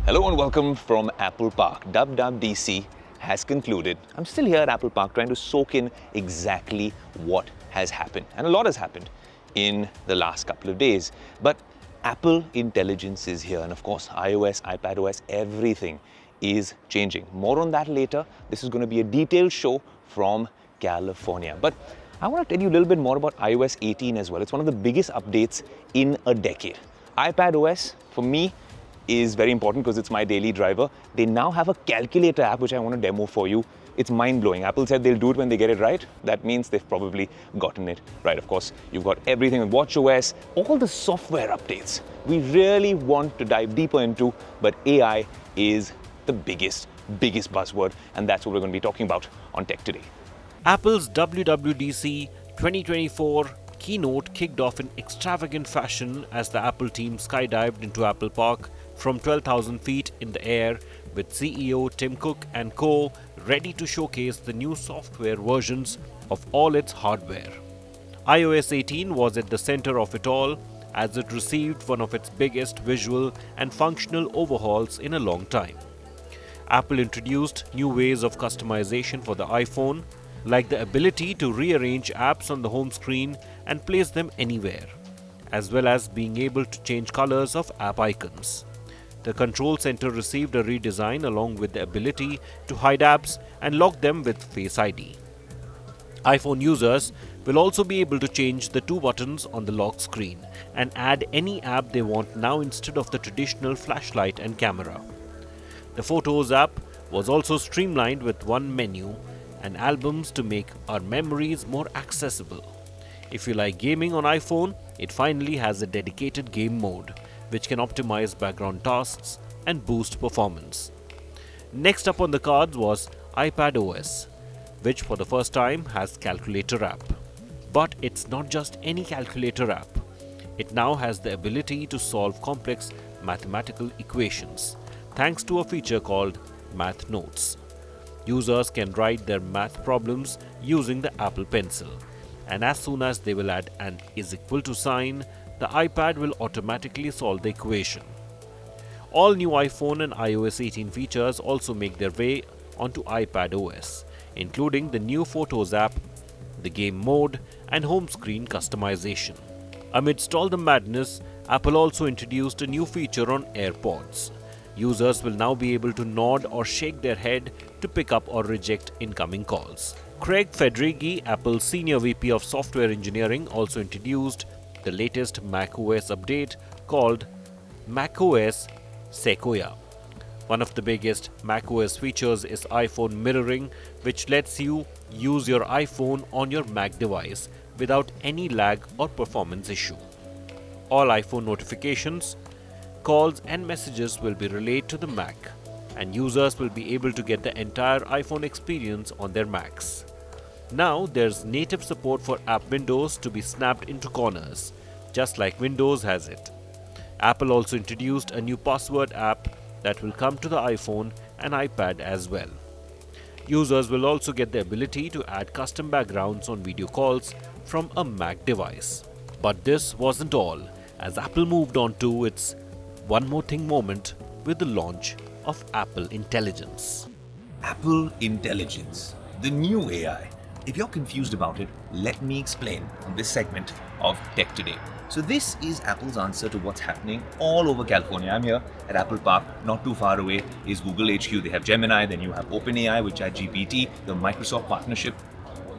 Hello and welcome from Apple Park. WWDC has concluded. I'm still here at Apple Park trying to soak in exactly what has happened. And a lot has happened in the last couple of days. But Apple Intelligence is here. And of course, iOS, iPadOS, everything is changing. More on that later. This is going to be a detailed show from California. But I want to tell you a little bit more about iOS 18 as well. It's one of the biggest updates in a decade. iPadOS, for me, is very important because it's my daily driver. They now have a calculator app which I want to demo for you. It's mind-blowing. Apple said they'll do it when they get it right. That means they've probably gotten it right. Of course, you've got everything with watchOS, all the software updates we really want to dive deeper into, but AI is the biggest buzzword, and that's what we're going to be talking about on Tech Today. Apple's WWDC 2024 keynote kicked off in extravagant fashion as the Apple team skydived into Apple Park from 12,000 feet in the air, with CEO Tim Cook and co. ready to showcase the new software versions of all its hardware. iOS 18 was at the center of it all, as it received one of its biggest visual and functional overhauls in a long time. Apple introduced new ways of customization for the iPhone, like the ability to rearrange apps on the home screen and place them anywhere, as well as being able to change colors of app icons. The control center received a redesign along with the ability to hide apps and lock them with Face ID. iPhone users will also be able to change the two buttons on the lock screen and add any app they want now instead of the traditional flashlight and camera. The Photos app was also streamlined with one menu and albums to make our memories more accessible. If you like gaming on iPhone, it finally has a dedicated game mode, which can optimize background tasks and boost performance. Next up on the cards was iPadOS, which for the first time has Calculator app. But it's not just any calculator app. It now has the ability to solve complex mathematical equations, thanks to a feature called Math Notes. Users can write their math problems using the Apple Pencil, and as soon as they will add an is equal to sign, the iPad will automatically solve the equation. All new iPhone and iOS 18 features also make their way onto iPadOS, including the new Photos app, the game mode, and home screen customization. Amidst all the madness, Apple also introduced a new feature on AirPods. Users will now be able to nod or shake their head to pick up or reject incoming calls. Craig Federighi, Apple's Senior VP of Software Engineering, also introduced the latest macOS update called macOS Sequoia. One of the biggest macOS features is iPhone mirroring, which lets you use your iPhone on your Mac device without any lag or performance issue. All iPhone notifications, calls and messages will be relayed to the Mac, and users will be able to get the entire iPhone experience on their Macs. Now there's native support for app windows to be snapped into corners, just like Windows has it. Apple also introduced a new password app that will come to the iPhone and iPad as well. Users will also get the ability to add custom backgrounds on video calls from a Mac device. But this wasn't all, as Apple moved on to its one more thing moment with the launch of Apple Intelligence. Apple Intelligence, the new AI. If you're confused about it, let me explain on this segment of Tech Today. So this is Apple's answer to what's happening all over California. I'm here at Apple Park. Not too far away is Google HQ. They have Gemini, then you have OpenAI with ChatGPT, the Microsoft partnership.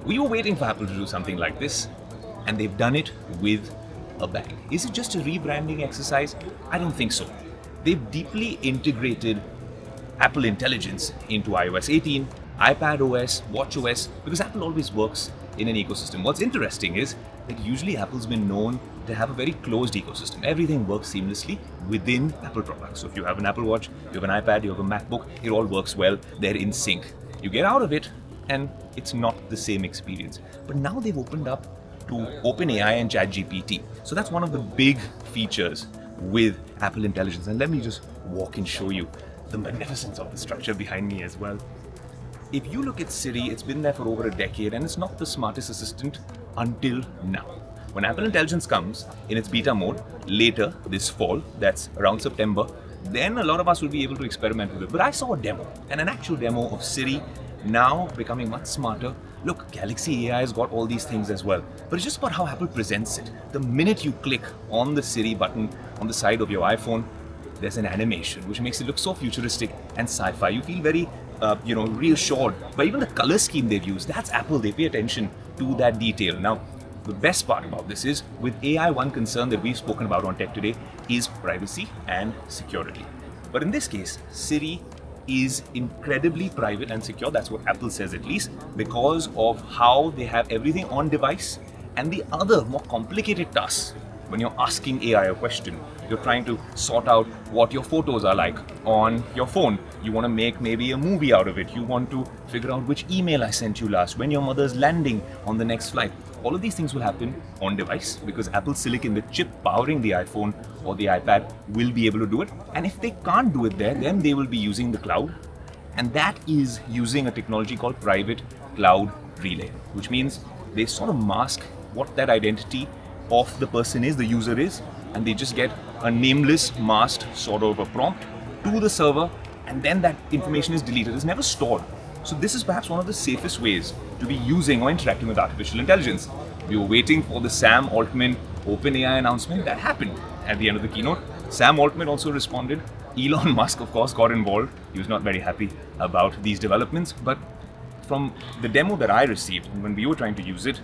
We were waiting for Apple to do something like this, and they've done it with a bang. Is it just a rebranding exercise? I don't think so. They've deeply integrated Apple Intelligence into iOS 18, iPadOS, watchOS, because Apple always works in an ecosystem. What's interesting is that usually Apple's been known to have a very closed ecosystem. Everything works seamlessly within Apple products. So if you have an Apple Watch, you have an iPad, you have a MacBook, it all works well. They're in sync. You get out of it and it's not the same experience. But now they've opened up to OpenAI and ChatGPT. So that's one of the big features with Apple Intelligence. And let me just walk and show you the magnificence of the structure behind me as well. If you look at Siri, it's been there for over a decade and it's not the smartest assistant until now. When Apple Intelligence comes in its beta mode later this fall, that's around September, then a lot of us will be able to experiment with it. But I saw a demo, and an actual demo of Siri now becoming much smarter. Look, Galaxy AI has got all these things as well, but it's just about how Apple presents it. The minute you click on the Siri button on the side of your iPhone, there's an animation which makes it look so futuristic and sci-fi. You feel very, reassured. But even the color scheme they've used, that's Apple. They pay attention to that detail. Now, the best part about this is, with AI, one concern that we've spoken about on Tech Today is privacy and security. But in this case, Siri is incredibly private and secure. That's what Apple says, at least, because of how they have everything on device. And the other more complicated tasks, when you're asking AI a question, you're trying to sort out what your photos are like on your phone. You want to make maybe a movie out of it. You want to figure out which email I sent you last, when your mother's landing on the next flight. All of these things will happen on device because Apple Silicon, the chip powering the iPhone or the iPad, will be able to do it. And if they can't do it there, then they will be using the cloud. And that is using a technology called Private Cloud Relay, which means they sort of mask what that identity of the person is, the user is, and they just get a nameless, masked sort of a prompt to the server, and then that information is deleted. It's never stored. So this is perhaps one of the safest ways to be using or interacting with artificial intelligence. We were waiting for the Sam Altman OpenAI announcement. That happened at the end of the keynote. Sam Altman also responded. Elon Musk, of course, got involved. He was not very happy about these developments. But from the demo that I received, when we were trying to use it,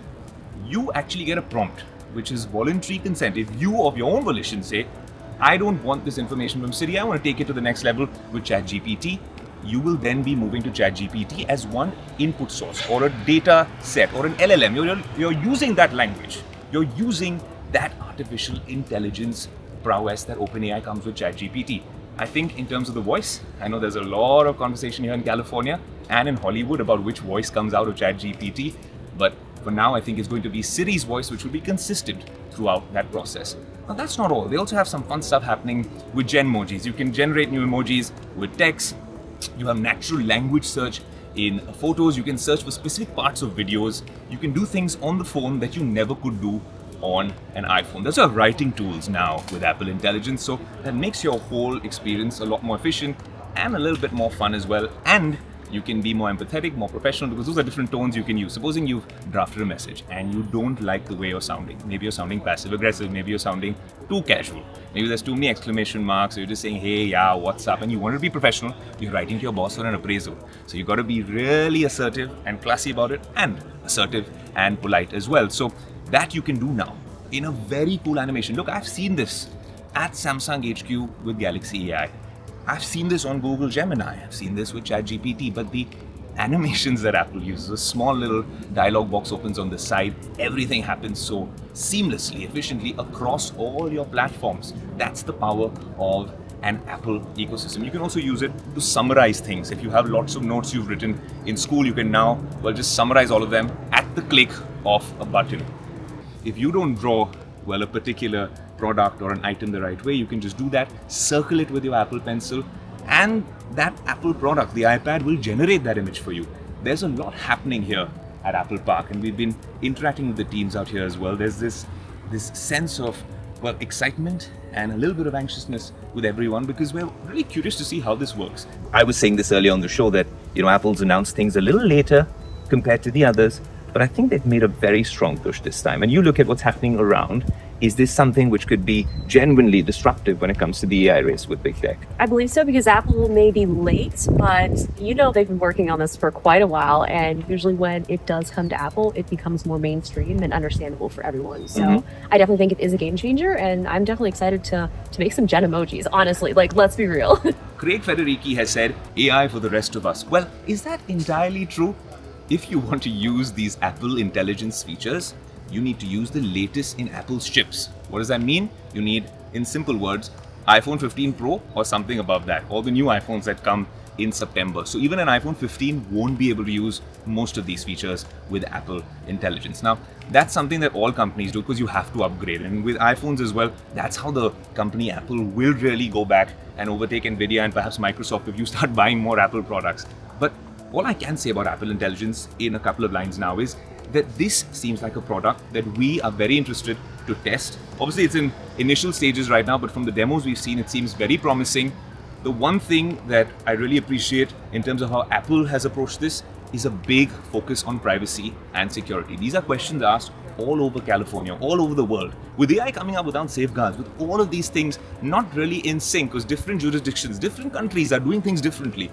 you actually get a prompt, which is voluntary consent. If you, of your own volition, say, I don't want this information from Siri, I want to take it to the next level with ChatGPT, you will then be moving to ChatGPT as one input source or a data set or an LLM. You're using that language. You're using that artificial intelligence prowess that OpenAI comes with ChatGPT. I think in terms of the voice, I know there's a lot of conversation here in California and in Hollywood about which voice comes out of ChatGPT. But for now, I think it's going to be Siri's voice, which will be consistent throughout that process. Now, that's not all. They also have some fun stuff happening with Genmojis. You can generate new emojis with text. You have natural language search in photos. You can search for specific parts of videos. You can do things on the phone that you never could do on an iPhone. There's also writing tools now with Apple Intelligence, so that makes your whole experience a lot more efficient and a little bit more fun as well. And you can be more empathetic, more professional, because those are different tones you can use. Supposing you've drafted a message and you don't like the way you're sounding. Maybe you're sounding passive aggressive, maybe you're sounding too casual. Maybe there's too many exclamation marks, or you're just saying, hey, yeah, what's up? And you want to be professional, you're writing to your boss for an appraisal. So you've got to be really assertive and classy about it, and assertive and polite as well. So that you can do now in a very cool animation. Look, I've seen this at Samsung HQ with Galaxy AI. I've seen this on Google Gemini. I've seen this with ChatGPT, but the animations that Apple uses, a small little dialog box opens on the side, everything happens so seamlessly, efficiently across all your platforms. That's the power of an Apple ecosystem. You can also use it to summarize things. If you have lots of notes you've written in school, you can now, just summarize all of them at the click of a button. If you don't draw, a particular product or an item the right way, you can just do that, circle it with your Apple Pencil, and that Apple product, the iPad, will generate that image for you. There's a lot happening here at Apple Park, and we've been interacting with the teams out here as well. There's this sense of, excitement and a little bit of anxiousness with everyone, because we're really curious to see how this works. I was saying this earlier on the show that, Apple's announced things a little later compared to the others, but I think they've made a very strong push this time. And you look at what's happening around. Is this something which could be genuinely disruptive when it comes to the AI race with Big Tech? I believe so, because Apple may be late, but they've been working on this for quite a while. And usually when it does come to Apple, it becomes more mainstream and understandable for everyone. So I definitely think it is a game changer. And I'm definitely excited to make some Gen emojis, honestly. Let's be real. Craig Federighi has said, AI for the rest of us. Well, is that entirely true? If you want to use these Apple Intelligence features, you need to use the latest in Apple's chips. What does that mean? You need, in simple words, iPhone 15 Pro or something above that, or the new iPhones that come in September. So even an iPhone 15 won't be able to use most of these features with Apple Intelligence. Now, that's something that all companies do because you have to upgrade. And with iPhones as well, that's how the company Apple will really go back and overtake Nvidia and perhaps Microsoft if you start buying more Apple products. But all I can say about Apple Intelligence in a couple of lines now is that this seems like a product that we are very interested to test. Obviously, it's in initial stages right now, but from the demos we've seen, it seems very promising. The one thing that I really appreciate in terms of how Apple has approached this is a big focus on privacy and security. These are questions asked all over California, all over the world. With AI coming up without safeguards, with all of these things not really in sync, because different jurisdictions, different countries are doing things differently,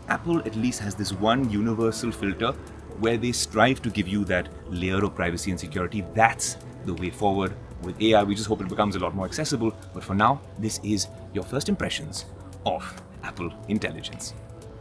Apple at least has this one universal filter where they strive to give you that layer of privacy and security. That's the way forward. With AI, we just hope it becomes a lot more accessible. But for now, this is your first impressions of Apple Intelligence.